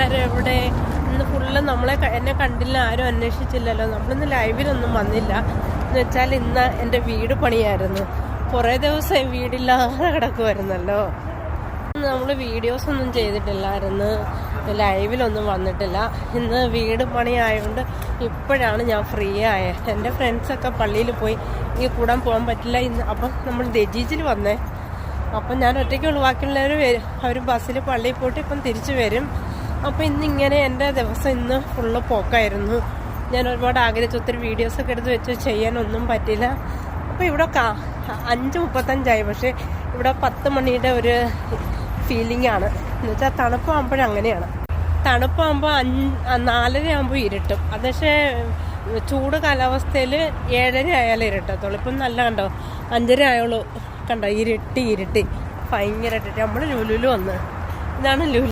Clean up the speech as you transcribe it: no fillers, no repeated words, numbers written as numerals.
എല്ലാവരും എവിടെ? ഇന്ന് ഫുള്ള് എന്നെ കണ്ടില്ല, ആരും അന്വേഷിച്ചില്ലല്ലോ. നമ്മളിന്ന് ലൈവിലൊന്നും വന്നില്ല. എന്ന് വെച്ചാൽ ഇന്ന് എൻ്റെ വീട് പണിയായിരുന്നു. കുറേ ദിവസം വീടില്ലാതെ കിടക്കുമായിരുന്നല്ലോ. നമ്മൾ വീഡിയോസൊന്നും ചെയ്തിട്ടില്ലായിരുന്നു, ലൈവിലൊന്നും വന്നിട്ടില്ല. ഇന്ന് വീട് പണിയായതുകൊണ്ട് ഇപ്പോഴാണ് ഞാൻ ഫ്രീ ആയത്. എൻ്റെ ഫ്രണ്ട്സൊക്കെ പള്ളിയിൽ പോയി, ഈ കൂടാൻ പോകാൻ പറ്റില്ല ഇന്ന്. അപ്പം നമ്മൾ ദജീജിൽ വന്നേ. അപ്പം ഞാൻ ഒറ്റയ്ക്കുള്ളൂ, ബാക്കിയുള്ളവർ വരും. അവർ ബസ്സിൽ പള്ളിയിൽ പോയിട്ട് ഇപ്പം തിരിച്ചു വരും. അപ്പം ഇന്നിങ്ങനെ എൻ്റെ ദിവസം ഇന്ന് ഫുള്ള് പോക്കായിരുന്നു. ഞാൻ ഒരുപാട് ആഗ്രഹിച്ചു, ഒത്തിരി വീഡിയോസൊക്കെ എടുത്ത് വെച്ച് ചെയ്യാനൊന്നും പറ്റില്ല. അപ്പോൾ ഇവിടെ 5:35 പക്ഷേ ഇവിടെ 10 മണിയുടെ ഒരു ഫീലിംഗ് ആണ്. എന്ന് വെച്ചാൽ തണുപ്പാകുമ്പോഴങ്ങനെയാണ്. തണുപ്പാകുമ്പോൾ 4:30 ആകുമ്പോൾ ഇരുട്ടും. അത് പക്ഷേ ചൂട് കാലാവസ്ഥയിൽ 7:30 ആയാലും ഇരുട്ടത്തുള്ളൂ. ഇപ്പം നല്ല കണ്ടോ, 5:30 ആയോളൂ കണ്ടോ, ഇരുട്ടി ഭയങ്കരമായിട്ട്. നമ്മൾ ലുലുവിൽ വന്ന്, ഇതാണ് ലുലു.